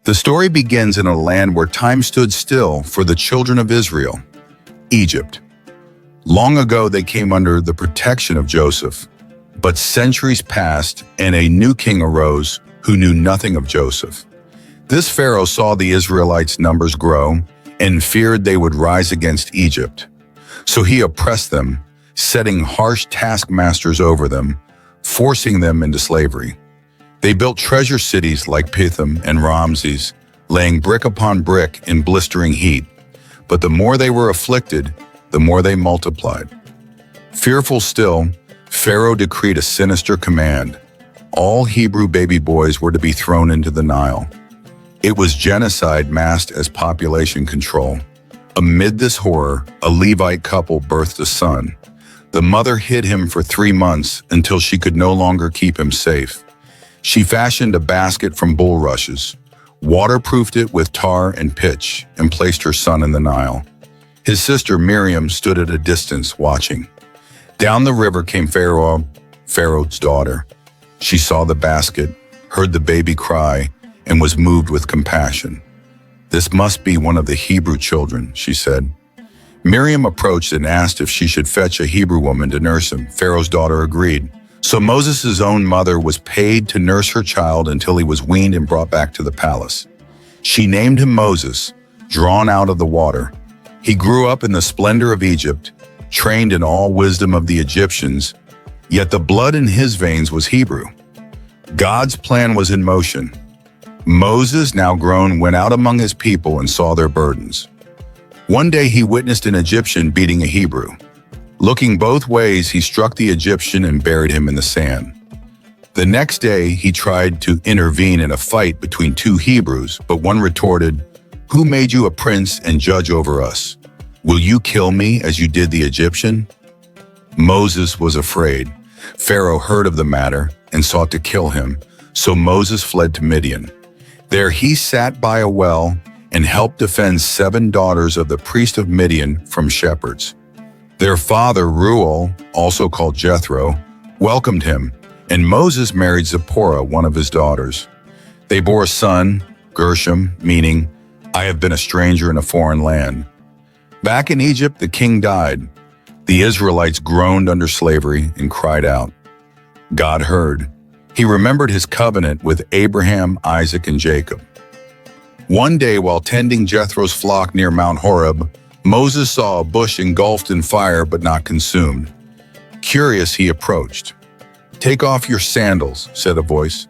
The story begins in a land where time stood still for the children of Israel, Egypt. Long ago, they came under the protection of Joseph, but centuries passed and a new king arose who knew nothing of Joseph. This Pharaoh saw the Israelites' numbers grow and feared they would rise against Egypt. So he oppressed them, setting harsh taskmasters over them, forcing them into slavery. They built treasure cities like Pithom and Ramses, laying brick upon brick in blistering heat. But the more they were afflicted, the more they multiplied. Fearful still, Pharaoh decreed a sinister command. All Hebrew baby boys were to be thrown into the Nile. It was genocide masked as population control. Amid this horror, a Levite couple birthed a son. The mother hid him for 3 months until she could no longer keep him safe. She fashioned a basket from bulrushes, waterproofed it with tar and pitch, and placed her son in the Nile. His sister Miriam stood at a distance watching. Down the river came Pharaoh's daughter. She saw the basket, heard the baby cry, and was moved with compassion. "This must be one of the Hebrew children," she said. Miriam approached and asked if she should fetch a Hebrew woman to nurse him. Pharaoh's daughter agreed. So Moses' own mother was paid to nurse her child until he was weaned and brought back to the palace. She named him Moses, drawn out of the water. He grew up in the splendor of Egypt, trained in all wisdom of the Egyptians, yet the blood in his veins was Hebrew. God's plan was in motion. Moses, now grown, went out among his people and saw their burdens. One day he witnessed an Egyptian beating a Hebrew. Looking both ways, he struck the Egyptian and buried him in the sand. The next day, he tried to intervene in a fight between 2 Hebrews, but one retorted, "Who made you a prince and judge over us? Will you kill me as you did the Egyptian?" Moses was afraid. Pharaoh heard of the matter and sought to kill him, so Moses fled to Midian. There he sat by a well and helped defend 7 daughters of the priest of Midian from shepherds. Their father, Reuel, also called Jethro, welcomed him, and Moses married Zipporah, one of his daughters. They bore a son, Gershom, meaning, "I have been a stranger in a foreign land." Back in Egypt, the king died. The Israelites groaned under slavery and cried out. God heard. He remembered his covenant with Abraham, Isaac, and Jacob. One day, while tending Jethro's flock near Mount Horeb, Moses saw a bush engulfed in fire but not consumed. Curious, he approached. "Take off your sandals," said a voice,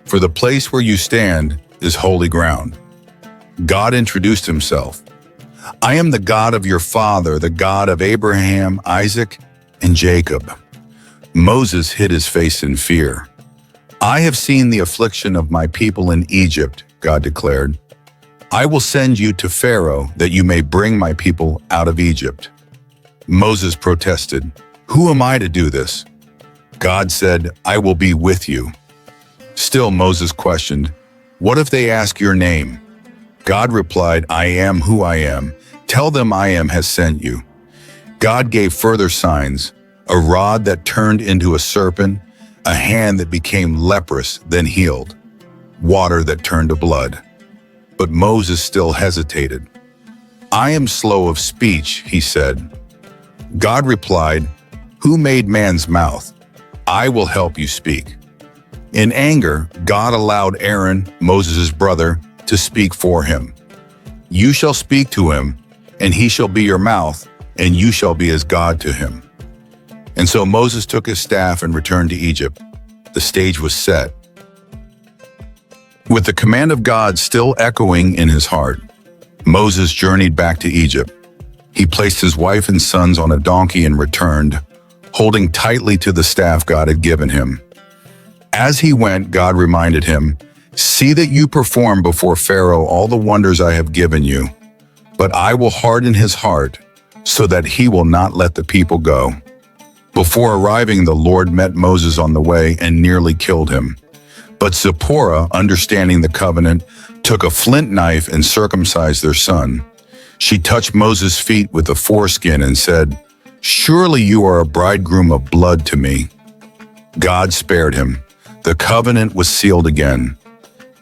"for the place where you stand is holy ground." God introduced himself. "I am the God of your father, the God of Abraham, Isaac, and Jacob." Moses hid his face in fear. "I have seen the affliction of my people in Egypt," God declared. "I will send you to Pharaoh that you may bring my people out of Egypt." Moses protested, "Who am I to do this?" God said, "I will be with you." Still Moses questioned, "What if they ask your name?" God replied, "I am who I am. Tell them I am has sent you." God gave further signs, a rod that turned into a serpent, a hand that became leprous, then healed, water that turned to blood. But Moses still hesitated. "I am slow of speech," he said. God replied, "Who made man's mouth? I will help you speak." In anger, God allowed Aaron, Moses' brother, to speak for him. "You shall speak to him, and he shall be your mouth, and you shall be as God to him." And so Moses took his staff and returned to Egypt. The stage was set. With the command of God still echoing in his heart, Moses journeyed back to Egypt. He placed his wife and sons on a donkey and returned, holding tightly to the staff God had given him. As he went, God reminded him, "See that you perform before Pharaoh all the wonders I have given you, but I will harden his heart so that he will not let the people go." Before arriving, the Lord met Moses on the way and nearly killed him. But Zipporah, understanding the covenant, took a flint knife and circumcised their son. She touched Moses' feet with the foreskin and said, "Surely you are a bridegroom of blood to me." God spared him. The covenant was sealed again.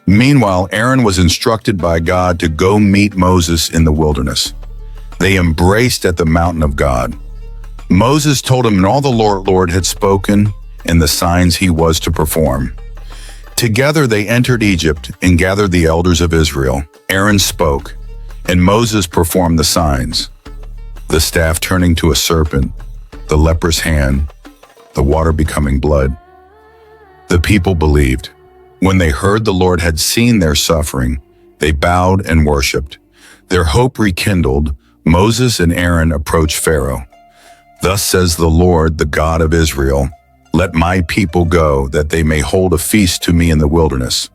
Meanwhile, Aaron was instructed by God to go meet Moses in the wilderness. They embraced at the mountain of God. Moses told him all the Lord had spoken and the signs he was to perform. Together they entered Egypt and gathered the elders of Israel. Aaron spoke, and Moses performed the signs, the staff turning to a serpent, the leper's hand, the water becoming blood. The people believed. When they heard the Lord had seen their suffering, they bowed and worshipped. Their hope rekindled, Moses and Aaron approached Pharaoh. Thus says the Lord, the God of Israel, let my people go, that they may hold a feast to me in the wilderness.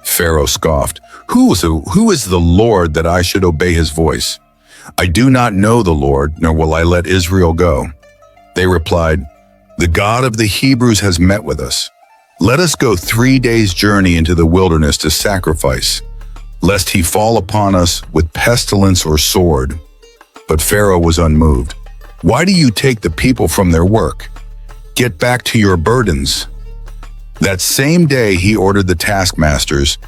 Pharaoh scoffed, Who is the Lord that I should obey his voice? I do not know the Lord, nor will I let Israel go. They replied, The God of the Hebrews has met with us. Let us go 3 days' journey into the wilderness to sacrifice, lest he fall upon us with pestilence or sword. But Pharaoh was unmoved. Why do you take the people from their work? Get back to your burdens. That same day he ordered the taskmasters,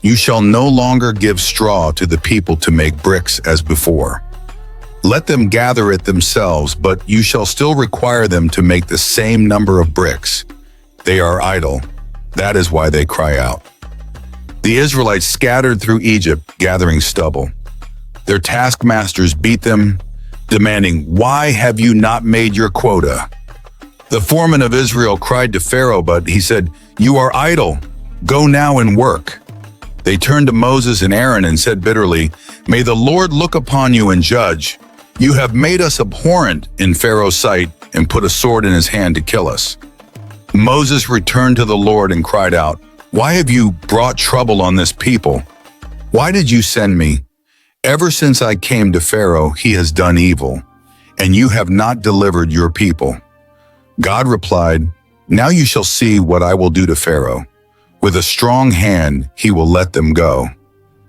You shall no longer give straw to the people to make bricks as before. Let them gather it themselves, but you shall still require them to make the same number of bricks. They are idle. That is why they cry out. The Israelites scattered through Egypt, gathering stubble. Their taskmasters beat them, demanding, Why have you not made your quota? The foreman of Israel cried to Pharaoh, but he said, You are idle. Go now and work. They turned to Moses and Aaron and said bitterly, May the Lord look upon you and judge. You have made us abhorrent in Pharaoh's sight and put a sword in his hand to kill us. Moses returned to the Lord and cried out, Why have you brought trouble on this people? Why did you send me? Ever since I came to Pharaoh, he has done evil, and you have not delivered your people. God replied, Now you shall see what I will do to Pharaoh. With a strong hand he will let them go.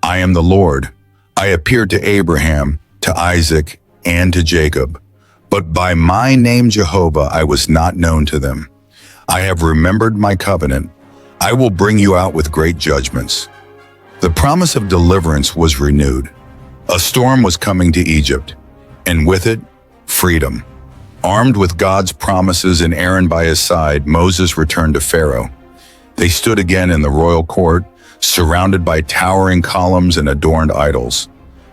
I am the Lord. I appeared to Abraham, to Isaac, and to Jacob. But by my name Jehovah I was not known to them. I have remembered my covenant. I will bring you out with great judgments. The promise of deliverance was renewed. A storm was coming to Egypt, and with it, freedom. Armed with God's promises and Aaron by his side, Moses returned to Pharaoh. They stood again in the royal court, surrounded by towering columns and adorned idols.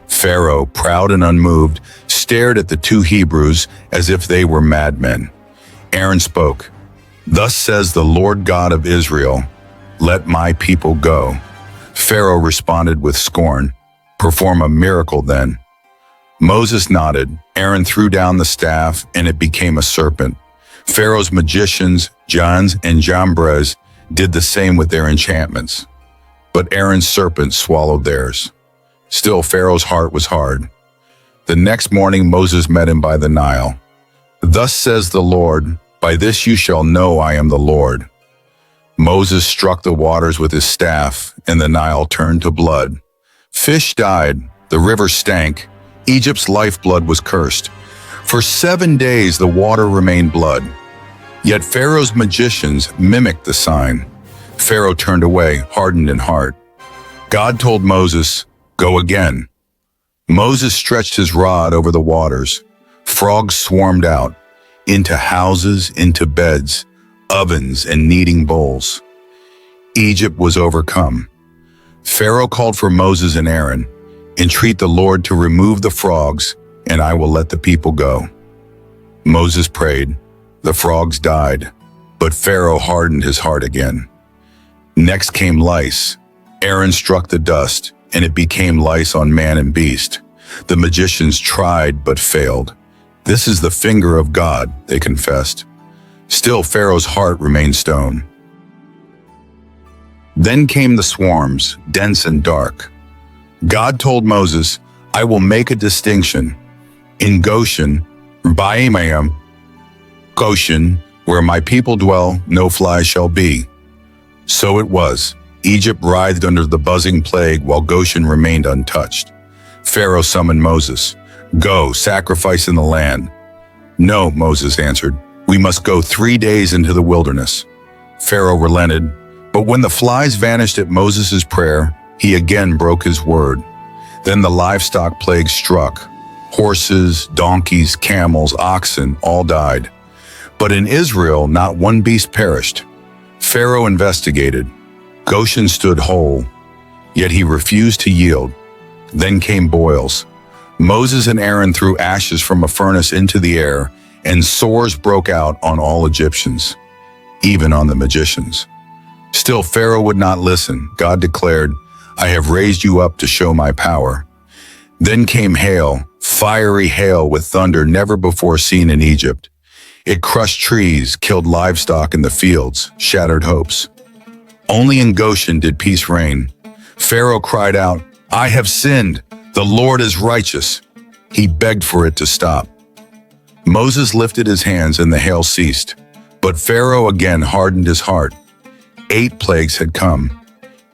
Pharaoh, proud and unmoved, stared at the two Hebrews as if they were madmen. Aaron spoke, Thus says the Lord God of Israel, Let my people go. Pharaoh responded with scorn, Perform a miracle then. Moses nodded. Aaron threw down the staff, and it became a serpent. Pharaoh's magicians, Jans and Jambres, did the same with their enchantments. But Aaron's serpent swallowed theirs. Still, Pharaoh's heart was hard. The next morning Moses met him by the Nile. Thus says the Lord, By this you shall know I am the Lord. Moses struck the waters with his staff, and the Nile turned to blood. Fish died, the river stank, Egypt's lifeblood was cursed. For 7 days the water remained blood. Yet Pharaoh's magicians mimicked the sign. Pharaoh turned away, hardened in heart. God told Moses, Go again. Moses stretched his rod over the waters. Frogs swarmed out, into houses, into beds, ovens, and kneading bowls. Egypt was overcome. Pharaoh called for Moses and Aaron, Entreat the Lord to remove the frogs, and I will let the people go. Moses prayed. The frogs died, but Pharaoh hardened his heart again. Next came lice. Aaron struck the dust, and it became lice on man and beast. The magicians tried but failed. This is the finger of God, they confessed. Still, Pharaoh's heart remained stone. Then came the swarms, dense and dark. God told Moses, I will make a distinction. In Goshen, Baimayam, Goshen, where my people dwell, no fly shall be. So it was. Egypt writhed under the buzzing plague while Goshen remained untouched. Pharaoh summoned Moses. Go, sacrifice in the land. No, Moses answered. We must go 3 days into the wilderness. Pharaoh relented. But when the flies vanished at Moses' prayer, he again broke his word. Then the livestock plague struck. Horses, donkeys, camels, oxen all died. But in Israel, not one beast perished. Pharaoh investigated. Goshen stood whole, yet he refused to yield. Then came boils. Moses and Aaron threw ashes from a furnace into the air, and sores broke out on all Egyptians, even on the magicians. Still Pharaoh would not listen. God declared, "I have raised you up to show my power." Then came hail, fiery hail with thunder never before seen in Egypt. It crushed trees, killed livestock in the fields, shattered hopes. Only in Goshen did peace reign. Pharaoh cried out, "I have sinned. The Lord is righteous." He begged for it to stop. Moses lifted his hands and the hail ceased. But Pharaoh again hardened his heart. 8 plagues had come.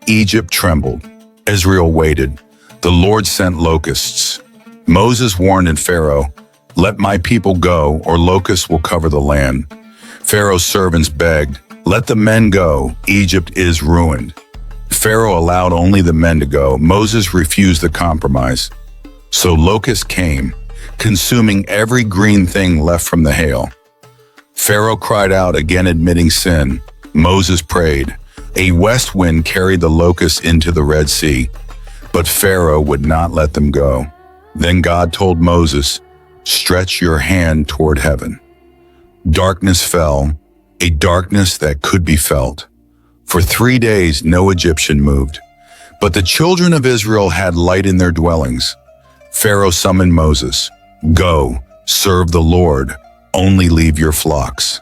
Egypt trembled. Israel waited. The Lord sent locusts. Moses warned Pharaoh, "Let my people go, or locusts will cover the land." Pharaoh's servants begged, "Let the men go. Egypt is ruined." Pharaoh allowed only the men to go. Moses refused the compromise. So locusts came, consuming every green thing left from the hail. Pharaoh cried out, again admitting sin. Moses prayed. A west wind carried the locusts into the Red Sea, but Pharaoh would not let them go. Then God told Moses, "Stretch your hand toward heaven." Darkness fell, a darkness that could be felt. For 3 days no Egyptian moved, but the children of Israel had light in their dwellings. Pharaoh summoned Moses. "Go, serve the Lord, only leave your flocks."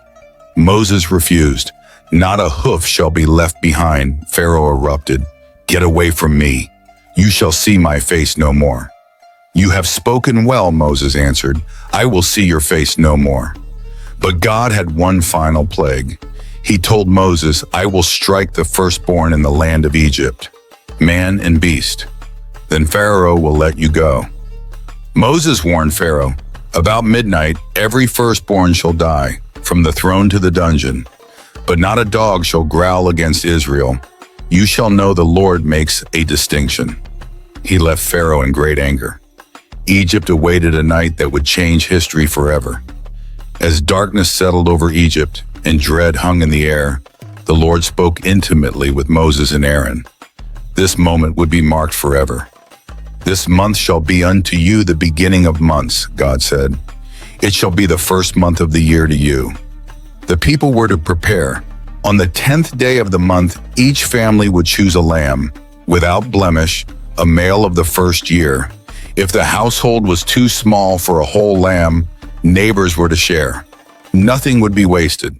Moses refused. "Not a hoof shall be left behind," Pharaoh erupted. "Get away from me. You shall see my face no more." "You have spoken well," Moses answered. "I will see your face no more." But God had one final plague. He told Moses, "I will strike the firstborn in the land of Egypt, man and beast. Then Pharaoh will let you go." Moses warned Pharaoh, "About midnight, every firstborn shall die, from the throne to the dungeon. But not a dog shall growl against Israel. You shall know the Lord makes a distinction." He left Pharaoh in great anger. Egypt awaited a night that would change history forever. As darkness settled over Egypt and dread hung in the air, the Lord spoke intimately with Moses and Aaron. This moment would be marked forever. "This month shall be unto you the beginning of months," God said. "It shall be the first month of the year to you." The people were to prepare. On the 10th day of the month, each family would choose a lamb, without blemish, a male of the first year. If the household was too small for a whole lamb, neighbors were to share. Nothing would be wasted.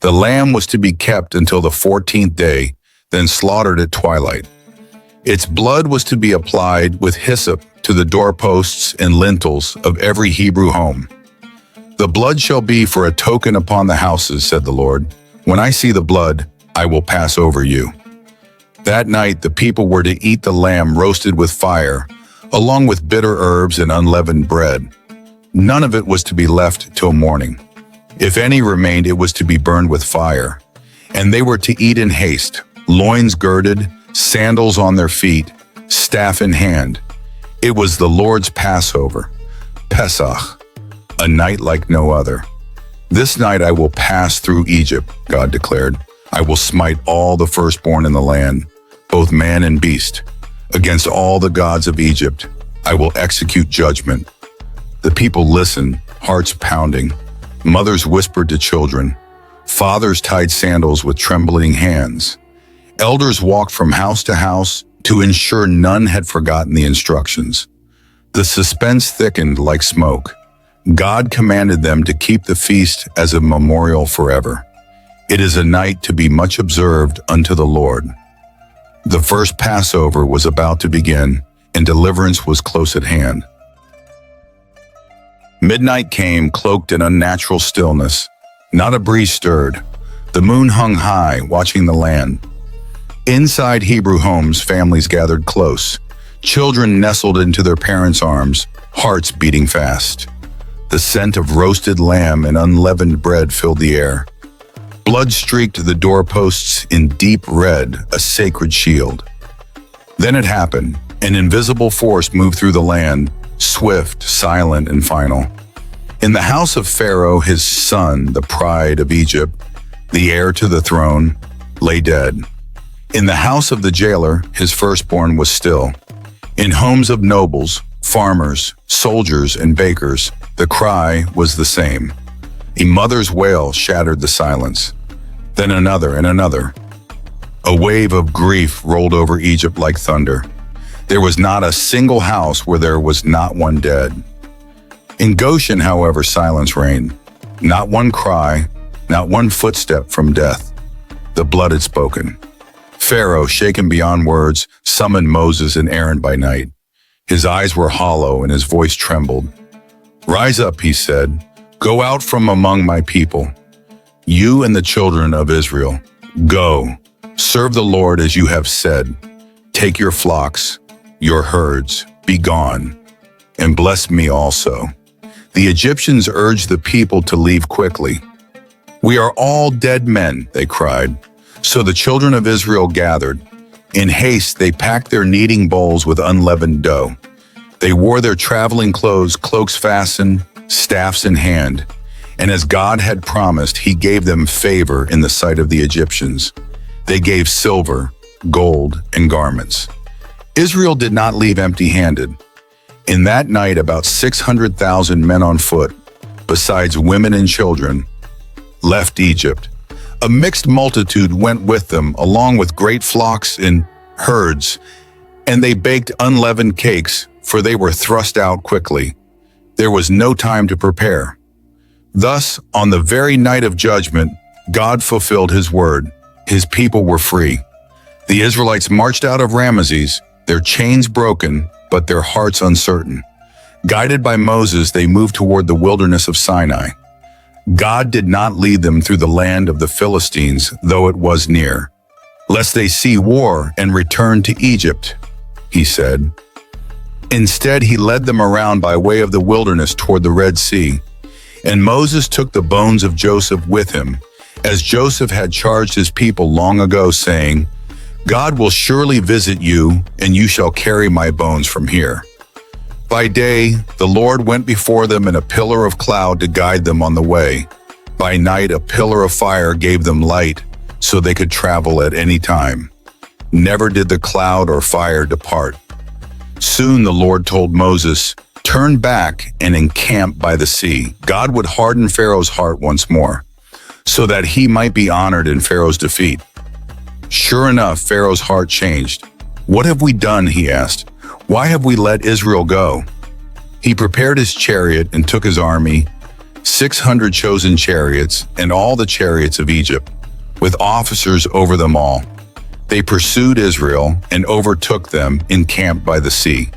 The lamb was to be kept until the 14th day, then slaughtered at twilight. Its blood was to be applied with hyssop to the doorposts and lintels of every Hebrew home. "The blood shall be for a token upon the houses," said the Lord. "When I see the blood, I will pass over you." That night the people were to eat the lamb roasted with fire, along with bitter herbs and unleavened bread. None of it was to be left till morning. If any remained, it was to be burned with fire. And they were to eat in haste, loins girded, sandals on their feet, staff in hand. It was the Lord's Passover, Pesach, a night like no other. "This night I will pass through Egypt," God declared. "I will smite all the firstborn in the land, both man and beast. Against all the gods of Egypt, I will execute judgment." The people listened, hearts pounding. Mothers whispered to children. Fathers tied sandals with trembling hands. Elders walked from house to house to ensure none had forgotten the instructions. The suspense thickened like smoke. God commanded them to keep the feast as a memorial forever. It is a night to be much observed unto the Lord. The first Passover was about to begin, and deliverance was close at hand. Midnight came, cloaked in unnatural stillness. Not a breeze stirred. The moon hung high, watching the land. Inside Hebrew homes, families gathered close. Children nestled into their parents' arms, hearts beating fast. The scent of roasted lamb and unleavened bread filled the air. Blood streaked the doorposts in deep red, a sacred shield. Then it happened. An invisible force moved through the land, swift, silent, and final. In the house of Pharaoh, his son, the pride of Egypt, the heir to the throne, lay dead. In the house of the jailer, his firstborn was still. In homes of nobles, farmers, soldiers, and bakers, the cry was the same. A mother's wail shattered the silence. Then another and another. A wave of grief rolled over Egypt like thunder. There was not a single house where there was not one dead. In Goshen, however, silence reigned. Not one cry, not one footstep from death. The blood had spoken. Pharaoh, shaken beyond words, summoned Moses and Aaron by night. His eyes were hollow and his voice trembled. "Rise up," he said. "Go out from among my people. You and the children of Israel. Go, serve the Lord as you have said. Take your flocks, your herds, be gone, and bless me also." The Egyptians urged the people to leave quickly. "We are all dead men," they cried. So the children of Israel gathered. In haste, they packed their kneading bowls with unleavened dough. They wore their traveling clothes, cloaks fastened, staffs in hand. And as God had promised, he gave them favor in the sight of the Egyptians. They gave silver, gold, and garments. Israel did not leave empty-handed. In that night, about 600,000 men on foot, besides women and children, left Egypt. A mixed multitude went with them, along with great flocks and herds, and they baked unleavened cakes, for they were thrust out quickly. There was no time to prepare. Thus, on the very night of judgment, God fulfilled his word. His people were free. The Israelites marched out of Ramesses, their chains broken, but their hearts uncertain. Guided by Moses, they moved toward the wilderness of Sinai. God did not lead them through the land of the Philistines, though it was near, lest they see war and return to Egypt, he said. Instead, he led them around by way of the wilderness toward the Red Sea. And Moses took the bones of Joseph with him, as Joseph had charged his people long ago, saying, "God will surely visit you, and you shall carry my bones from here." By day, the Lord went before them in a pillar of cloud to guide them on the way. By night, a pillar of fire gave them light, so they could travel at any time. Never did the cloud or fire depart. Soon the Lord told Moses, "Turn back and encamp by the sea." God would harden Pharaoh's heart once more, so that he might be honored in Pharaoh's defeat. Sure enough, Pharaoh's heart changed. "What have we done?" he asked. "Why have we let Israel go?" He prepared his chariot and took his army, 600 chosen chariots, and all the chariots of Egypt, with officers over them all. They pursued Israel and overtook them encamped by the sea.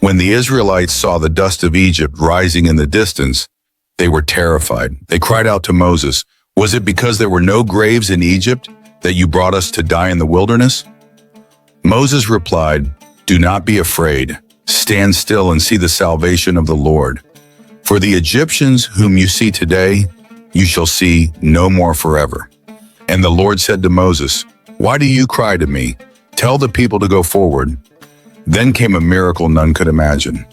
When the Israelites saw the dust of Egypt rising in the distance, they were terrified. They cried out to Moses, "Was it because there were no graves in Egypt that you brought us to die in the wilderness?" Moses replied, "Do not be afraid. Stand still and see the salvation of the Lord. For the Egyptians whom you see today, you shall see no more forever." And the Lord said to Moses, "Why do you cry to me? Tell the people to go forward." Then came a miracle none could imagine.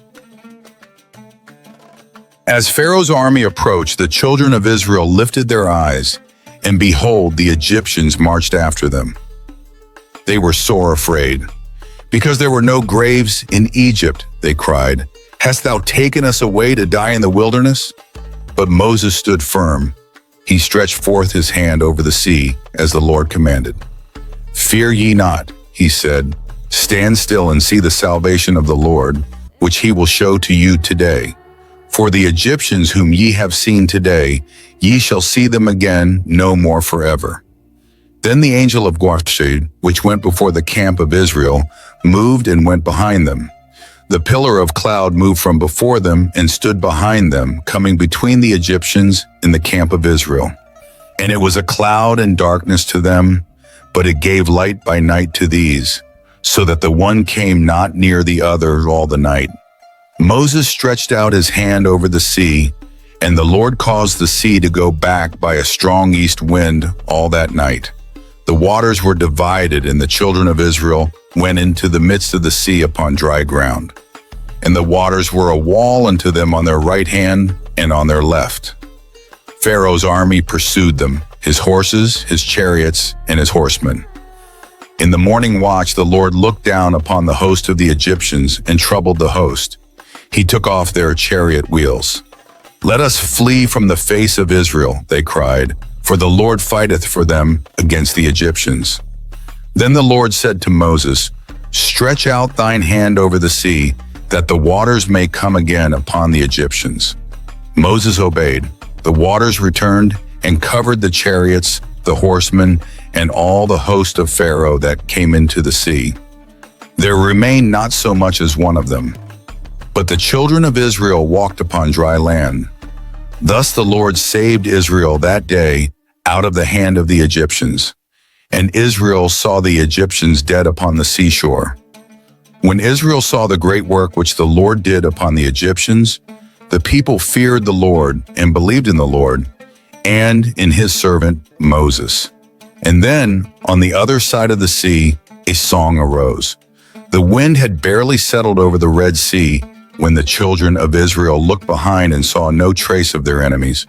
As Pharaoh's army approached, the children of Israel lifted their eyes, and behold, the Egyptians marched after them. They were sore afraid. "Because there were no graves in Egypt," they cried, "hast thou taken us away to die in the wilderness?" But Moses stood firm. He stretched forth his hand over the sea, as the Lord commanded. "Fear ye not," he said. "Stand still and see the salvation of the Lord, which he will show to you today. For the Egyptians whom ye have seen today, ye shall see them again no more forever." Then the angel of Goshen, which went before the camp of Israel, moved and went behind them. The pillar of cloud moved from before them and stood behind them, coming between the Egyptians and the camp of Israel. And it was a cloud and darkness to them, but it gave light by night to these, so that the one came not near the other all the night. Moses stretched out his hand over the sea, And the Lord caused the sea to go back by a strong east wind all that night. The waters were divided, and the children of Israel went into the midst of the sea upon dry ground. And the waters were a wall unto them on their right hand and on their left. Pharaoh's army pursued them, his horses, his chariots, and his horsemen. In the morning watch, the Lord looked down upon the host of the Egyptians and troubled the host. He took off their chariot wheels. "Let us flee from the face of Israel," they cried, "for the Lord fighteth for them against the Egyptians." Then the Lord said to Moses, "Stretch out thine hand over the sea, that the waters may come again upon the Egyptians." Moses obeyed. The waters returned and covered the chariots, the horsemen, and all the host of Pharaoh that came into the sea. There remained not so much as one of them. But the children of Israel walked upon dry land. Thus the Lord saved Israel that day out of the hand of the Egyptians. And Israel saw the Egyptians dead upon the seashore. When Israel saw the great work which the Lord did upon the Egyptians, the people feared the Lord and believed in the Lord and in his servant Moses. And then, on the other side of the sea, a song arose. The wind had barely settled over the Red Sea when the children of Israel looked behind and saw no trace of their enemies.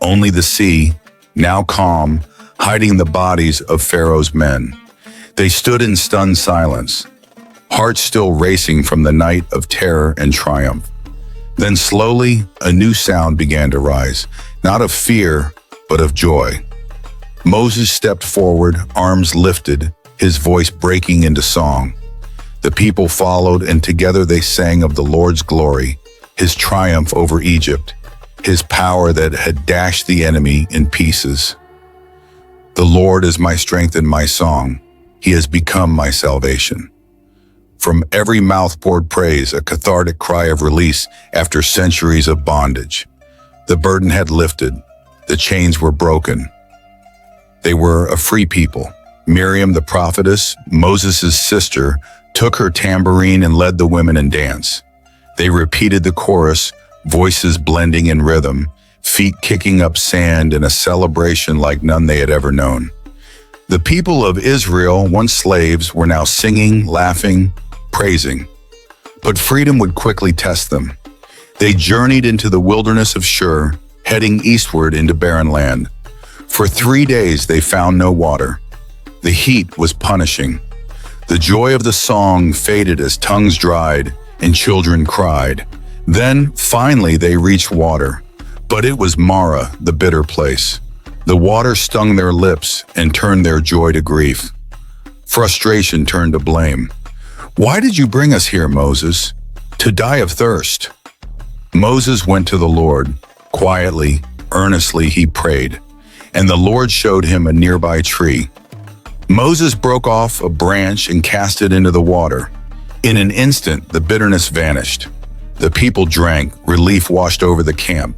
Only the sea, now calm, hiding the bodies of Pharaoh's men. They stood in stunned silence, hearts still racing from the night of terror and triumph. Then slowly, a new sound began to rise, not of fear, but of joy. Moses stepped forward, arms lifted, his voice breaking into song. The people followed, and together they sang of the Lord's glory, his triumph over Egypt, his power that had dashed the enemy in pieces. The Lord is my strength and my song. He has become my salvation. From every mouth poured praise, a cathartic cry of release after centuries of bondage. The burden had lifted. The chains were broken. They were a free people. Miriam the prophetess, Moses' sister, took her tambourine and led the women in dance. They repeated the chorus, voices blending in rhythm, feet kicking up sand in a celebration like none they had ever known. The people of Israel, once slaves, were now singing, laughing, praising. But freedom would quickly test them. They journeyed into the wilderness of Shur, heading eastward into barren land. For 3 days they found no water. The heat was punishing. The joy of the song faded as tongues dried and children cried. Then, finally, they reached water. But it was Mara, the bitter place. The water stung their lips and turned their joy to grief. Frustration turned to blame. "Why did you bring us here, Moses? To die of thirst." Moses went to the Lord. Quietly, earnestly, he prayed. And the Lord showed him a nearby tree. Moses broke off a branch and cast it into the water. In an instant, the bitterness vanished. The people drank, relief washed over the camp.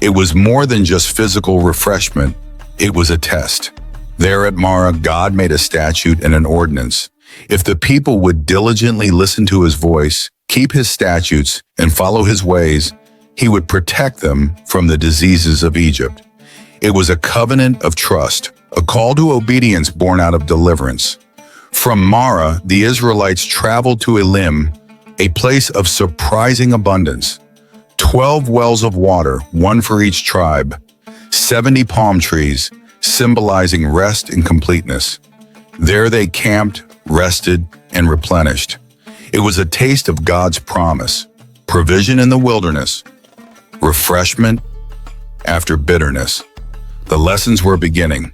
It was more than just physical refreshment, it was a test. There at Mara, God made a statute and an ordinance. If the people would diligently listen to his voice, keep his statutes, and follow his ways, he would protect them from the diseases of Egypt. It was a covenant of trust, a call to obedience born out of deliverance. From Mara, the Israelites traveled to Elim, a place of surprising abundance. 12 wells of water, one for each tribe. 70 palm trees, symbolizing rest and completeness. There they camped, rested, and replenished. It was a taste of God's promise, provision in the wilderness, refreshment after bitterness. The lessons were beginning.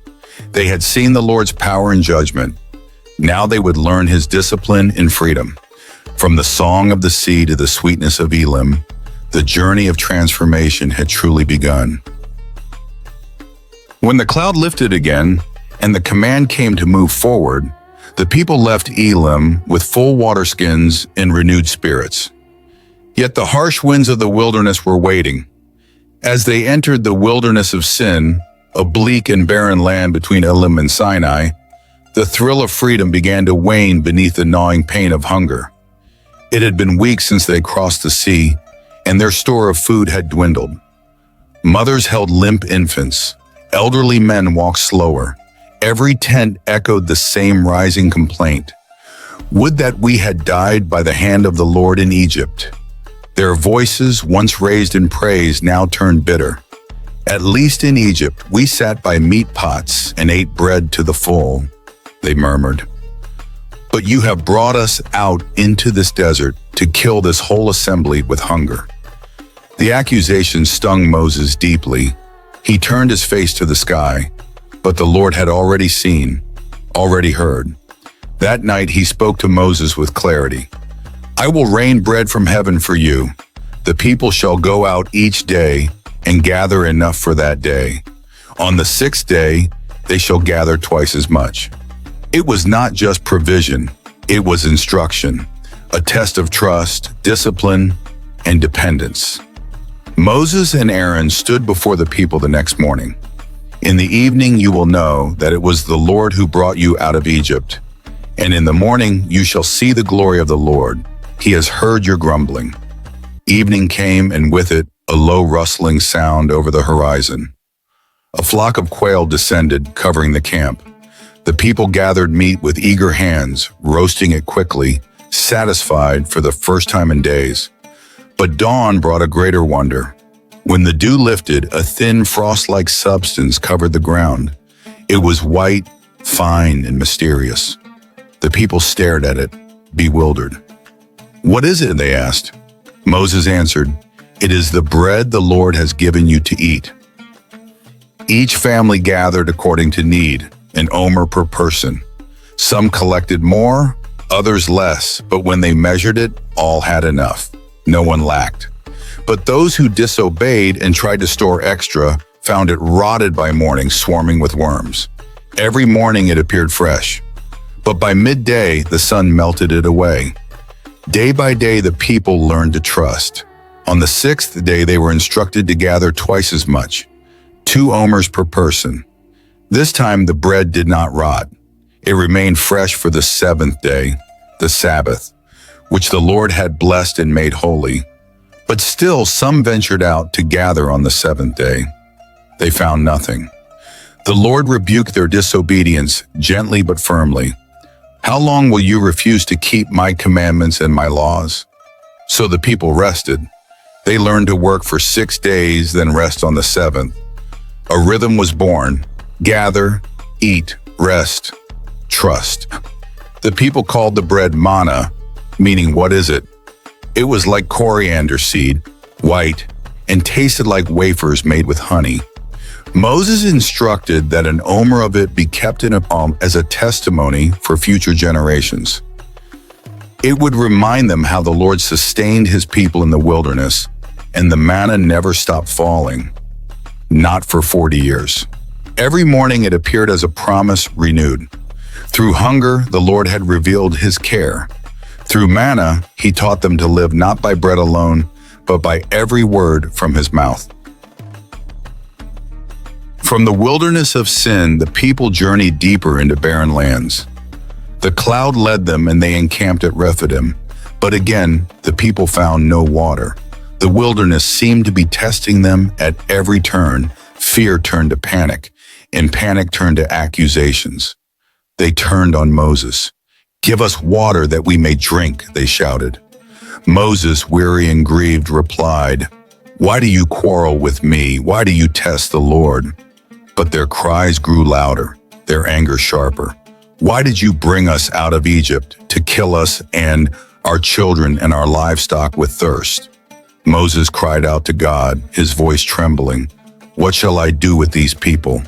They had seen the Lord's power and judgment. Now they would learn his discipline and freedom. From the song of the sea to the sweetness of Elim, the journey of transformation had truly begun. When the cloud lifted again and the command came to move forward, the people left Elim with full water skins and renewed spirits. Yet the harsh winds of the wilderness were waiting. As they entered the wilderness of Sin, a bleak and barren land between Elim and Sinai, the thrill of freedom began to wane beneath the gnawing pain of hunger. It had been weeks since they crossed the sea, and their store of food had dwindled. Mothers held limp infants. Elderly men walked slower. Every tent echoed the same rising complaint. Would that we had died by the hand of the Lord in Egypt. Their voices, once raised in praise, now turned bitter. At least in Egypt, we sat by meat pots and ate bread to the full, they murmured. But you have brought us out into this desert to kill this whole assembly with hunger. The accusation stung Moses deeply. He turned his face to the sky, but the Lord had already seen, already heard. That night he spoke to Moses with clarity. I will rain bread from heaven for you. The people shall go out each day and gather enough for that day. On the sixth day, they shall gather twice as much. It was not just provision, it was instruction, a test of trust, discipline, and dependence. Moses and Aaron stood before the people the next morning. In the evening you will know that it was the Lord who brought you out of Egypt. And in the morning you shall see the glory of the Lord. He has heard your grumbling. Evening came, and with it a low rustling sound over the horizon. A flock of quail descended, covering the camp. The people gathered meat with eager hands, roasting it quickly, satisfied for the first time in days. But dawn brought a greater wonder. When the dew lifted, a thin frost-like substance covered the ground. It was white, fine, and mysterious. The people stared at it, bewildered. What is it? They asked. Moses answered, It is the bread the Lord has given you to eat. Each family gathered according to need, an omer per person. Some collected more, others less, but when they measured it, all had enough. No one lacked. But those who disobeyed and tried to store extra found it rotted by morning, swarming with worms. Every morning it appeared fresh, but by midday the sun melted it away. Day by day the people learned to trust. On the sixth day they were instructed to gather twice as much, 2 omers per person. This time the bread did not rot. It remained fresh for the 7th day, the Sabbath, which the Lord had blessed and made holy. But still some ventured out to gather on the 7th day. They found nothing. The Lord rebuked their disobedience gently but firmly. How long will you refuse to keep my commandments and my laws? So the people rested. They learned to work for 6 days, then rest on the 7th. A rhythm was born. Gather, eat, rest, trust. The people called the bread manna, meaning what is it? It was like coriander seed, white, and tasted like wafers made with honey. Moses instructed that an omer of it be kept in a palm as a testimony for future generations. It would remind them how the Lord sustained his people in the wilderness, and the manna never stopped falling. Not for 40 years. Every morning it appeared as a promise renewed. Through hunger, the Lord had revealed his care. Through manna, he taught them to live not by bread alone, but by every word from his mouth. From the wilderness of sin, the people journeyed deeper into barren lands. The cloud led them and they encamped at Rephidim. But again, the people found no water. The wilderness seemed to be testing them at every turn. Fear turned to panic, and panic turned to accusations. They turned on Moses. Give us water that we may drink, they shouted. Moses, weary and grieved, replied, Why do you quarrel with me? Why do you test the Lord? But their cries grew louder, their anger sharper. Why did you bring us out of Egypt to kill us and our children and our livestock with thirst? Moses cried out to God, his voice trembling. What shall I do with these people?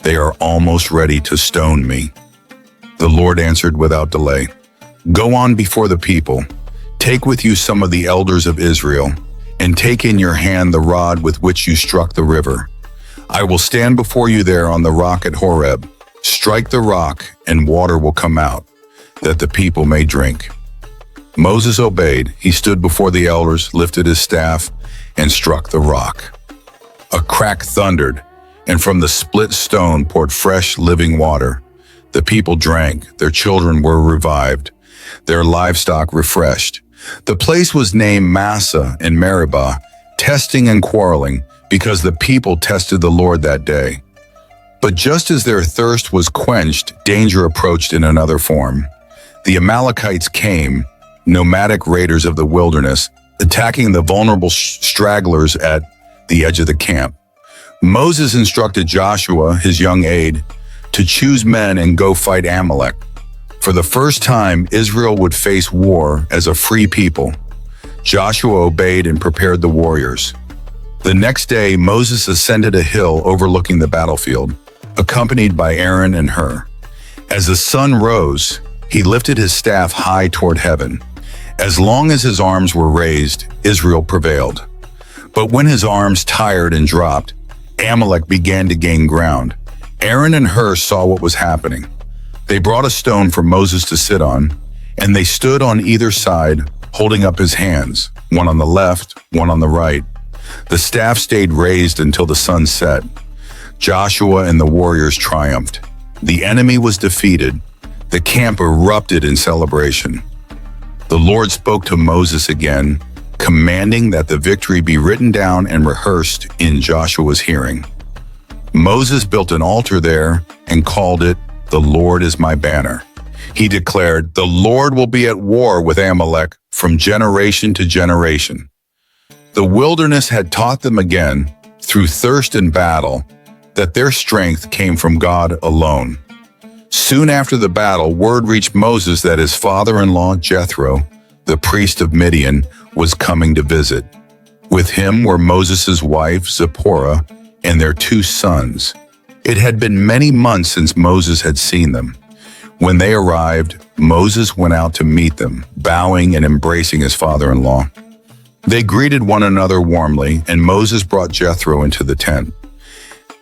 They are almost ready to stone me. The Lord answered without delay. Go on before the people. Take with you some of the elders of Israel, and take in your hand the rod with which you struck the river. I will stand before you there on the rock at Horeb. Strike the rock, and water will come out, that the people may drink. Moses obeyed. He stood before the elders, lifted his staff, and struck the rock. A crack thundered, and from the split stone poured fresh, living water. The people drank, their children were revived, their livestock refreshed. The place was named Massah and Meribah, testing and quarreling, because the people tested the Lord that day. But just as their thirst was quenched, danger approached in another form. The Amalekites came, nomadic raiders of the wilderness, attacking the vulnerable stragglers at the edge of the camp. Moses instructed Joshua, his young aide, to choose men and go fight Amalek. For the first time, Israel would face war as a free people. Joshua obeyed and prepared the warriors. The next day, Moses ascended a hill overlooking the battlefield, accompanied by Aaron and Hur. As the sun rose, he lifted his staff high toward heaven. As long as his arms were raised, Israel prevailed. But when his arms tired and dropped, Amalek began to gain ground. Aaron and Hur saw what was happening. They brought a stone for Moses to sit on, and they stood on either side, holding up his hands, one on the left, one on the right. The staff stayed raised until the sun set. Joshua and the warriors triumphed. The enemy was defeated. The camp erupted in celebration. The Lord spoke to Moses again, commanding that the victory be written down and rehearsed in Joshua's hearing. Moses built an altar there and called it, "The Lord is my banner." He declared, "The Lord will be at war with Amalek from generation to generation." The wilderness had taught them again, through thirst and battle, that their strength came from God alone. Soon after the battle, word reached Moses that his father-in-law Jethro, the priest of Midian, was coming to visit. With him were Moses' wife Zipporah and their 2 sons. It had been many months since Moses had seen them. When they arrived, Moses went out to meet them, bowing and embracing his father-in-law. They greeted one another warmly, and Moses brought Jethro into the tent.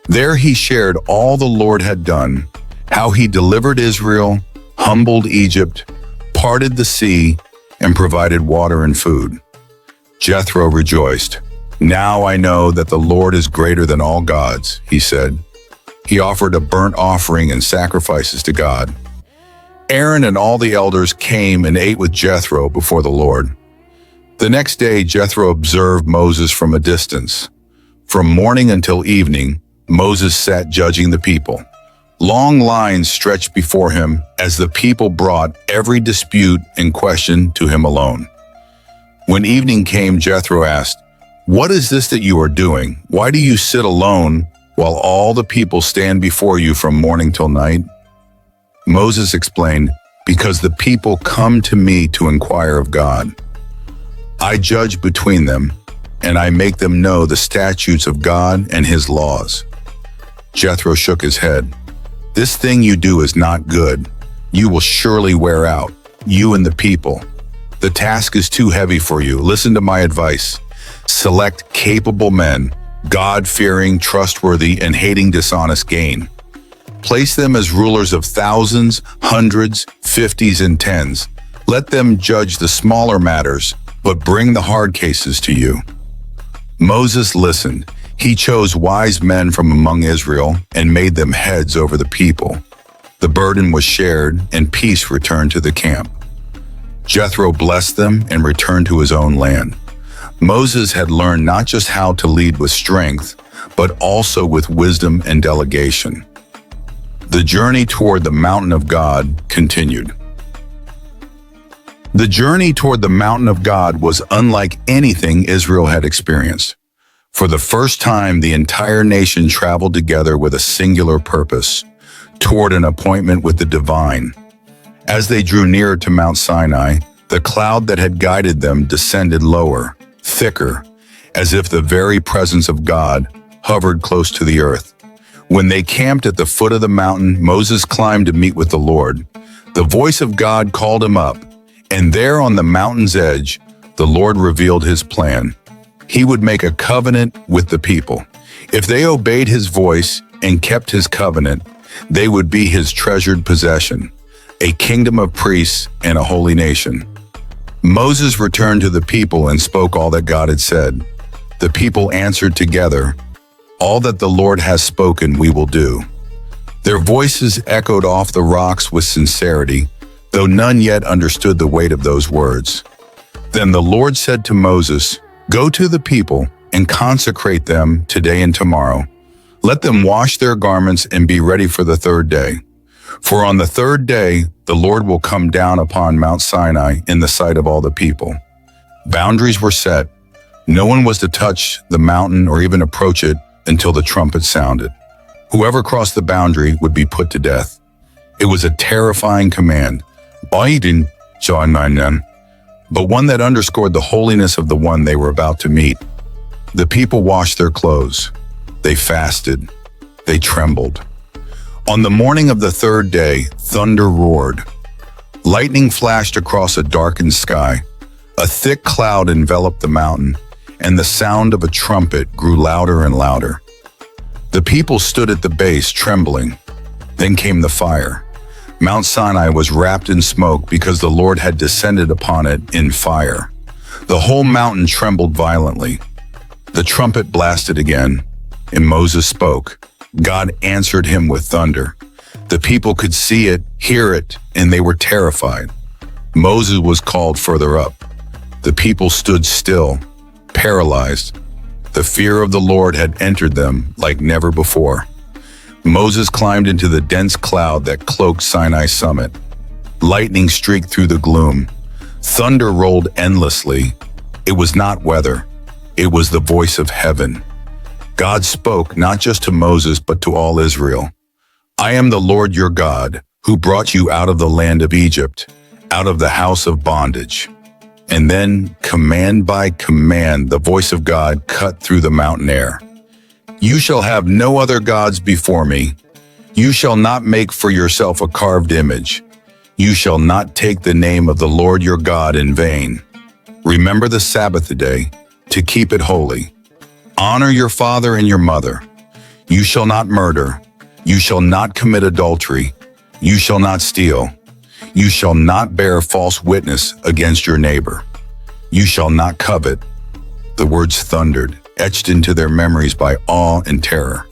There he shared all the Lord had done, how he delivered Israel, humbled Egypt, parted the sea, and provided water and food. Jethro rejoiced. "Now I know that the Lord is greater than all gods," he said. He offered a burnt offering and sacrifices to God. Aaron and all the elders came and ate with Jethro before the Lord. The next day, Jethro observed Moses from a distance. From morning until evening, Moses sat judging the people. Long lines stretched before him as the people brought every dispute and question to him alone. When evening came, Jethro asked, "What is this that you are doing? Why do you sit alone while all the people stand before you from morning till night?" Moses explained, "Because the people come to me to inquire of God. I judge between them, and I make them know the statutes of God and his laws." Jethro shook his head. "This thing you do is not good. You will surely wear out, you and the people. The task is too heavy for you. Listen to my advice. Select capable men, God-fearing, trustworthy, and hating dishonest gain. Place them as rulers of thousands, hundreds, fifties, and tens. Let them judge the smaller matters, but bring the hard cases to you." Moses listened. He chose wise men from among Israel and made them heads over the people. The burden was shared, and peace returned to the camp. Jethro blessed them and returned to his own land. Moses had learned not just how to lead with strength, but also with wisdom and delegation. The journey toward the mountain of God continued. The journey toward the mountain of God was unlike anything Israel had experienced. For the first time, the entire nation traveled together with a singular purpose, toward an appointment with the divine. As they drew nearer to Mount Sinai, the cloud that had guided them descended lower, thicker, as if the very presence of God hovered close to the earth. When they camped at the foot of the mountain, Moses climbed to meet with the Lord. The voice of God called him up, and there on the mountain's edge, the Lord revealed his plan. He would make a covenant with the people. If they obeyed his voice and kept his covenant, they would be his treasured possession, a kingdom of priests and a holy nation. Moses returned to the people and spoke all that God had said. The people answered together, "All that the Lord has spoken we will do." Their voices echoed off the rocks with sincerity, though none yet understood the weight of those words. Then the Lord said to Moses, "Go to the people and consecrate them today and tomorrow. Let them wash their garments and be ready for the third day. For on the third day, the Lord will come down upon Mount Sinai in the sight of all the people. Boundaries were set. No one was to touch the mountain or even approach it until the trumpet sounded. Whoever crossed the boundary would be put to death. It was a terrifying command, but one that underscored the holiness of the one they were about to meet. The people washed their clothes. They fasted. They trembled. On the morning of the third day, thunder roared. Lightning flashed across a darkened sky. A thick cloud enveloped the mountain, and the sound of a trumpet grew louder and louder. The people stood at the base, trembling. Then came the fire. Mount Sinai was wrapped in smoke because the Lord had descended upon it in fire. The whole mountain trembled violently. The trumpet blasted again, and Moses spoke. God answered him with thunder. The people could see it, hear it, and they were terrified. Moses was called further up. The people stood still, paralyzed. The fear of the Lord had entered them like never before. Moses climbed into the dense cloud that cloaked Sinai's summit. Lightning streaked through the gloom. Thunder rolled endlessly. It was not weather. It was the voice of heaven. God spoke not just to Moses, but to all Israel. I am the Lord your God, who brought you out of the land of Egypt, out of the house of bondage. And then, command by command, the voice of God cut through the mountain air. You shall have no other gods before me. You shall not make for yourself a carved image. You shall not take the name of the Lord your God in vain. Remember the Sabbath day, to keep it holy. Honor your father and your mother. You shall not murder. You shall not commit adultery. You shall not steal. You shall not bear false witness against your neighbor. You shall not covet. The words thundered, etched into their memories by awe and terror.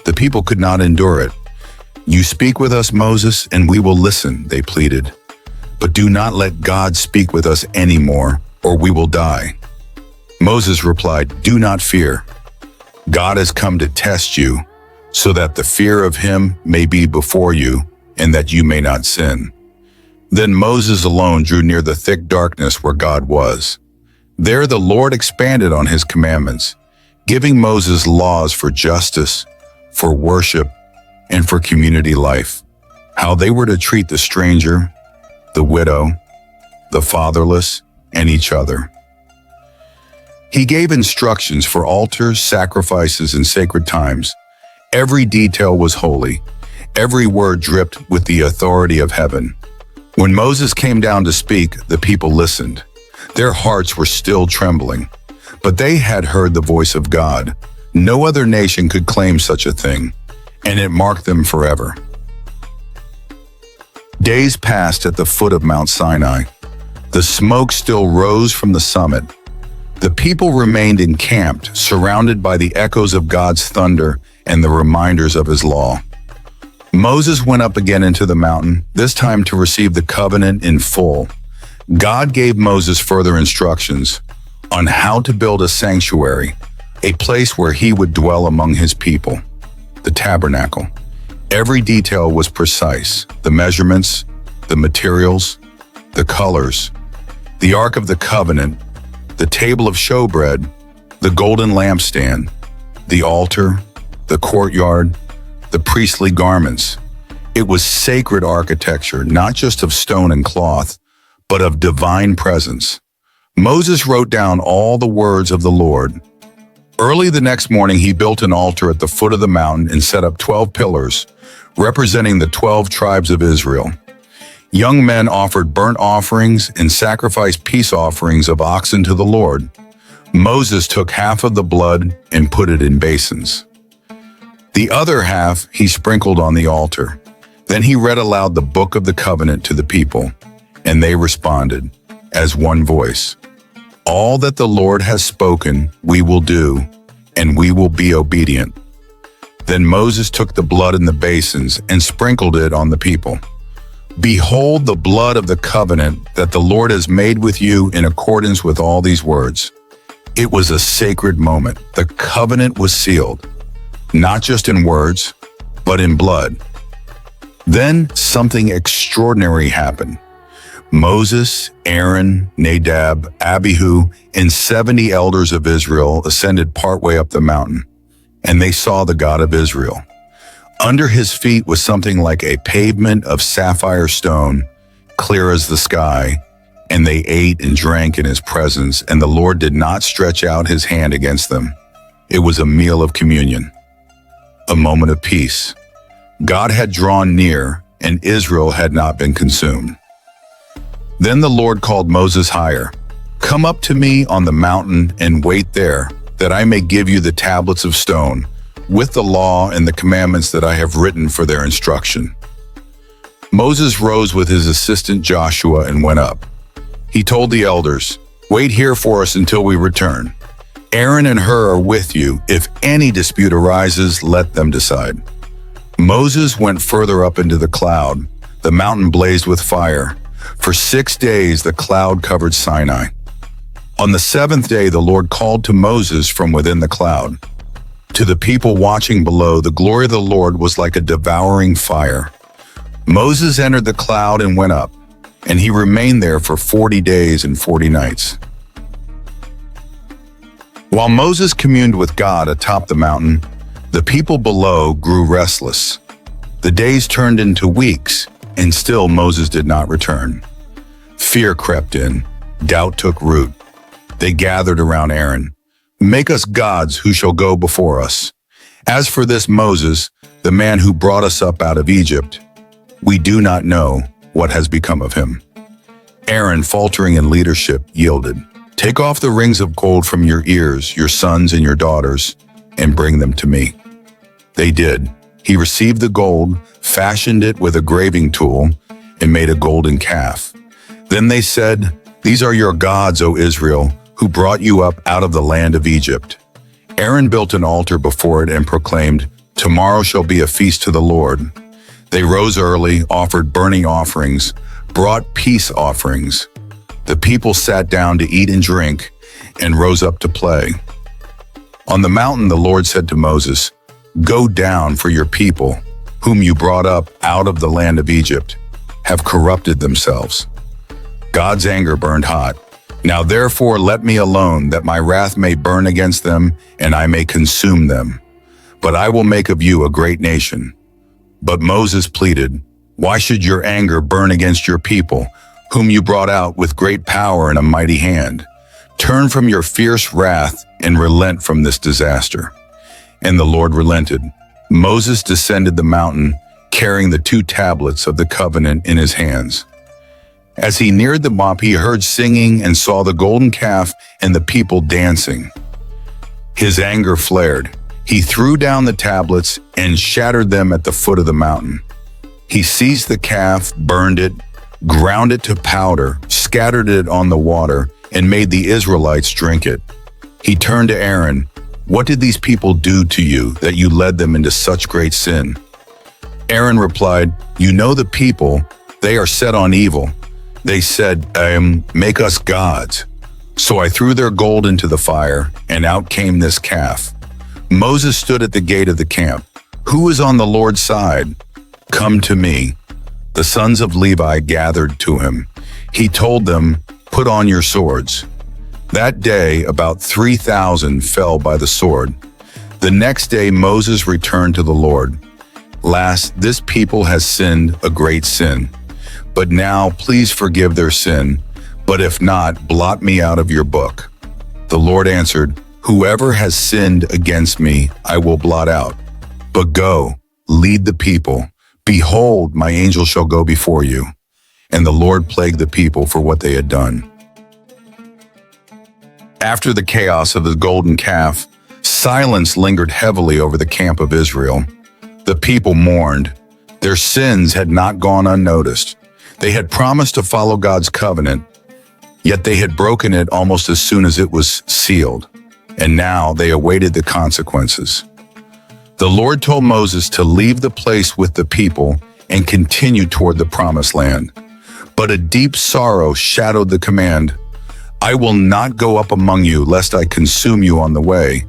The people could not endure it. You speak with us, Moses, and we will listen, they pleaded. But do not let God speak with us anymore, or we will die. Moses replied, do not fear. God has come to test you, so that the fear of him may be before you, and that you may not sin. Then Moses alone drew near the thick darkness where God was. There the Lord expanded on his commandments, giving Moses laws for justice, for worship, and for community life, how they were to treat the stranger, the widow, the fatherless, and each other. He gave instructions for altars, sacrifices, and sacred times. Every detail was holy. Every word dripped with the authority of heaven. When Moses came down to speak, the people listened. Their hearts were still trembling, but they had heard the voice of God. No other nation could claim such a thing, and it marked them forever. Days passed at the foot of Mount Sinai. The smoke still rose from the summit. The people remained encamped, surrounded by the echoes of God's thunder and the reminders of his law. Moses went up again into the mountain, this time to receive the covenant in full. God gave Moses further instructions on how to build a sanctuary, a place where he would dwell among his people, the tabernacle. Every detail was precise: the measurements, the materials, the colors, the Ark of the Covenant, the table of showbread, the golden lampstand, the altar, the courtyard, the priestly garments. It was sacred architecture, not just of stone and cloth, but of divine presence. Moses wrote down all the words of the Lord. Early the next morning, he built an altar at the foot of the mountain and set up 12 pillars, representing the 12 tribes of Israel. Young men offered burnt offerings and sacrificed peace offerings of oxen to the Lord. Moses took half of the blood and put it in basins. The other half he sprinkled on the altar. Then he read aloud the book of the covenant to the people, and they responded, as one voice, "All that the Lord has spoken, we will do, and we will be obedient." Then Moses took the blood in the basins and sprinkled it on the people. "Behold the blood of the covenant that the Lord has made with you in accordance with all these words." It was a sacred moment. The covenant was sealed, not just in words, but in blood. Then something extraordinary happened. Moses, Aaron, Nadab, Abihu, and 70 elders of Israel ascended partway up the mountain, and they saw the God of Israel. Under his feet was something like a pavement of sapphire stone, clear as the sky, and they ate and drank in his presence, and the Lord did not stretch out his hand against them. It was a meal of communion, a moment of peace. God had drawn near, and Israel had not been consumed. Then the Lord called Moses higher. "Come up to me on the mountain and wait there, that I may give you the tablets of stone, with the law and the commandments that I have written for their instruction." Moses rose with his assistant Joshua and went up. He told the elders, "Wait here for us until we return. Aaron and Hur are with you. If any dispute arises, let them decide." Moses went further up into the cloud. The mountain blazed with fire. For 6 days the cloud covered Sinai. On the 7th day the Lord called to Moses from within the cloud. To the people watching below, the glory of the Lord was like a devouring fire. Moses entered the cloud and went up, and he remained there for 40 days and 40 nights. While Moses communed with God atop the mountain, the people below grew restless. The days turned into weeks, and still Moses did not return. Fear crept in. Doubt took root. They gathered around Aaron. "Make us gods who shall go before us. As for this Moses, the man who brought us up out of Egypt, we do not know what has become of him." Aaron, faltering in leadership, yielded. "Take off the rings of gold from your ears, your sons and your daughters, and bring them to me." They did. He received the gold, fashioned it with a graving tool, and made a golden calf. Then they said, "These are your gods, O Israel, who brought you up out of the land of Egypt." Aaron built an altar before it and proclaimed, "Tomorrow shall be a feast to the Lord." They rose early, offered burning offerings, brought peace offerings. The people sat down to eat and drink, and rose up to play. On the mountain the Lord said to Moses, "Go down, for your people, whom you brought up out of the land of Egypt, have corrupted themselves." God's anger burned hot. "Now therefore let me alone, that my wrath may burn against them, and I may consume them. But I will make of you a great nation." But Moses pleaded, "Why should your anger burn against your people, whom you brought out with great power and a mighty hand? Turn from your fierce wrath and relent from this disaster." And the Lord relented. Moses descended the mountain, carrying the 2 tablets of the covenant in his hands. As he neared the mount, he heard singing and saw the golden calf and the people dancing. His anger flared. He threw down the tablets and shattered them at the foot of the mountain. He seized the calf, burned it, ground it to powder, scattered it on the water, and made the Israelites drink it. He turned to Aaron. "What did these people do to you that you led them into such great sin?" Aaron replied, "You know the people, they are set on evil. They said, 'Make us gods.' So I threw their gold into the fire, and out came this calf." Moses stood at the gate of the camp. "Who is on the Lord's side? Come to me." The sons of Levi gathered to him. He told them, "Put on your swords." That day, about 3,000 fell by the sword. The next day, Moses returned to the Lord. "Last, this people has sinned a great sin. But now, please forgive their sin. But if not, blot me out of your book." The Lord answered, "Whoever has sinned against me, I will blot out. But go, lead the people. Behold, my angel shall go before you." And the Lord plagued the people for what they had done. After the chaos of the golden calf, silence lingered heavily over the camp of Israel. The people mourned. Their sins had not gone unnoticed. They had promised to follow God's covenant, yet they had broken it almost as soon as it was sealed, and now they awaited the consequences. The Lord told Moses to leave the place with the people and continue toward the promised land. But a deep sorrow shadowed the command. I will not go up among you, lest I consume you on the way,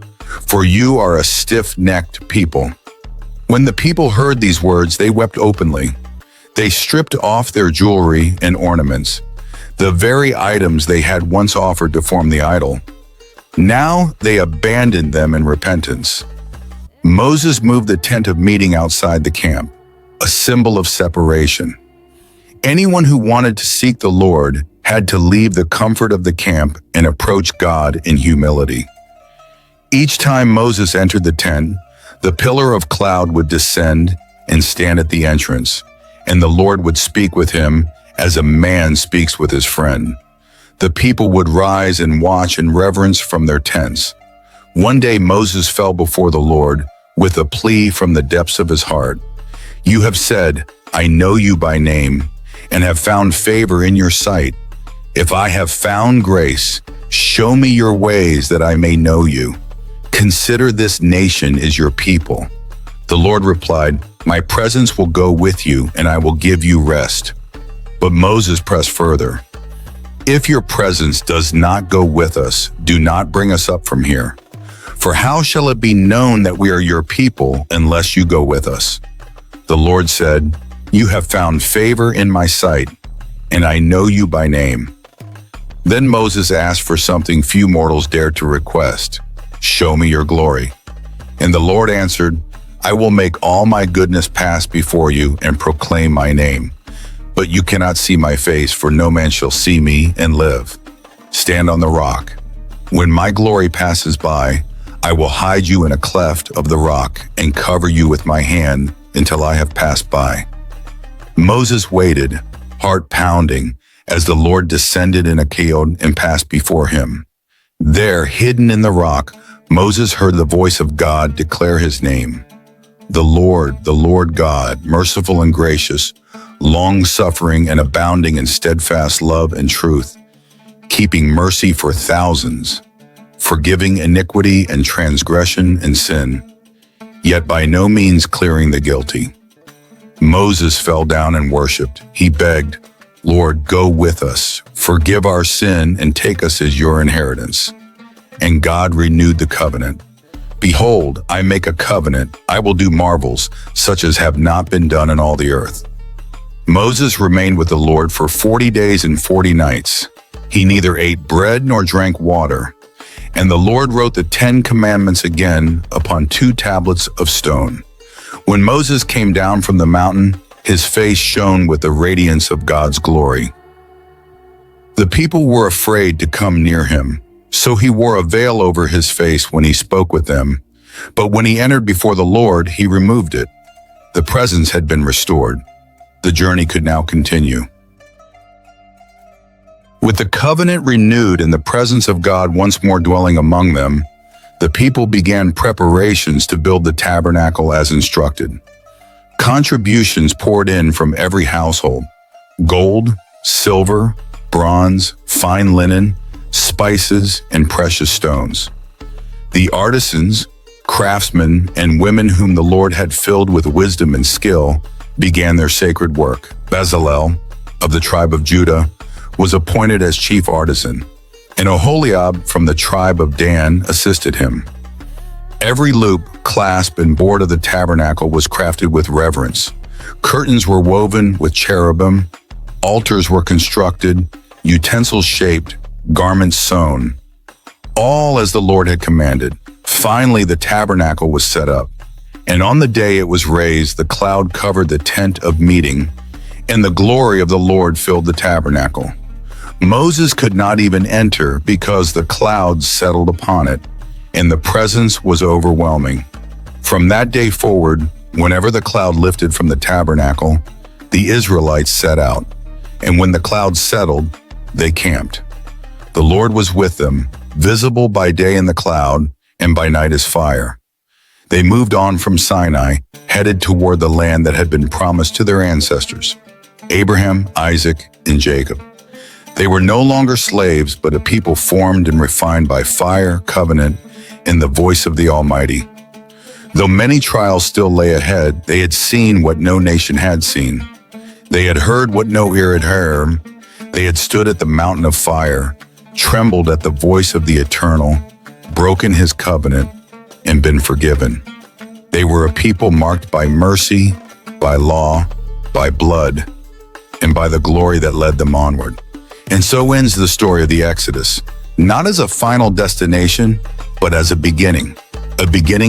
for you are a stiff-necked people." When the people heard these words, they wept openly. They stripped off their jewelry and ornaments, the very items they had once offered to form the idol. Now they abandoned them in repentance. Moses moved the tent of meeting outside the camp, a symbol of separation. Anyone who wanted to seek the Lord had to leave the comfort of the camp and approach God in humility. Each time Moses entered the tent, the pillar of cloud would descend and stand at the entrance, and the Lord would speak with him as a man speaks with his friend. The people would rise and watch in reverence from their tents. One day Moses fell before the Lord with a plea from the depths of his heart. "You have said, 'I know you by name, and have found favor in your sight.' If I have found grace, show me your ways that I may know you. Consider this nation is your people." The Lord replied, "My presence will go with you, and I will give you rest." But Moses pressed further. "If your presence does not go with us, do not bring us up from here. For how shall it be known that we are your people unless you go with us?" The Lord said, "You have found favor in my sight, and I know you by name." Then Moses asked for something few mortals dared to request. "Show me your glory." And the Lord answered, "I will make all my goodness pass before you and proclaim my name. But you cannot see my face, for no man shall see me and live. Stand on the rock. When my glory passes by, I will hide you in a cleft of the rock and cover you with my hand until I have passed by." Moses waited, heart pounding, as the Lord descended in a cloud and passed before him. There, hidden in the rock, Moses heard the voice of God declare his name. The Lord God, merciful and gracious, long-suffering and abounding in steadfast love and truth, keeping mercy for thousands, forgiving iniquity and transgression and sin, yet by no means clearing the guilty. Moses fell down and worshipped. He begged, "Lord, go with us, forgive our sin, and take us as your inheritance." And God renewed the covenant. "Behold, I make a covenant. I will do marvels, such as have not been done in all the earth." Moses remained with the Lord for 40 days and 40 nights. He neither ate bread nor drank water. And the Lord wrote the 10 Commandments again upon 2 tablets of stone. When Moses came down from the mountain, his face shone with the radiance of God's glory. The people were afraid to come near him, so he wore a veil over his face when he spoke with them. But when he entered before the Lord, he removed it. The presence had been restored. The journey could now continue. With the covenant renewed and the presence of God once more dwelling among them, the people began preparations to build the tabernacle as instructed. Contributions poured in from every household: gold, silver, bronze, fine linen, spices, and precious stones. The artisans, craftsmen, and women whom the Lord had filled with wisdom and skill began their sacred work. Bezalel, of the tribe of Judah, was appointed as chief artisan, and Oholiab from the tribe of Dan assisted him. Every loop, clasp, and board of the tabernacle was crafted with reverence. Curtains were woven with cherubim, altars were constructed, utensils shaped, garments sewn, all as the Lord had commanded. Finally, the tabernacle was set up, and on the day it was raised, the cloud covered the tent of meeting, and the glory of the Lord filled the tabernacle. Moses could not even enter because the clouds settled upon it, and the presence was overwhelming. From that day forward, whenever the cloud lifted from the tabernacle, the Israelites set out, and when the cloud settled, they camped. The Lord was with them, visible by day in the cloud, and by night as fire. They moved on from Sinai, headed toward the land that had been promised to their ancestors, Abraham, Isaac, and Jacob. They were no longer slaves, but a people formed and refined by fire, covenant, and the voice of the Almighty. Though many trials still lay ahead, they had seen what no nation had seen. They had heard what no ear had heard. They had stood at the mountain of fire, trembled at the voice of the Eternal, broken his covenant, and been forgiven. They were a people marked by mercy, by law, by blood, and by the glory that led them onward. And so ends the story of the Exodus, not as a final destination, but as a beginning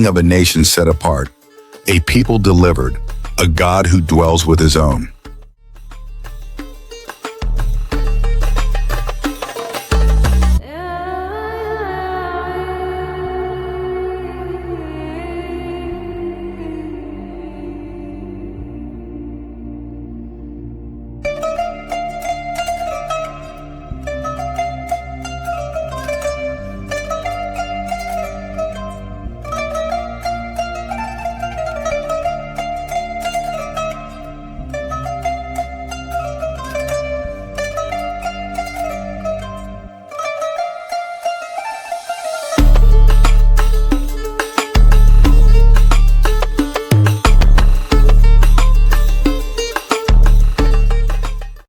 of a nation set apart, a people delivered, a God who dwells with his own.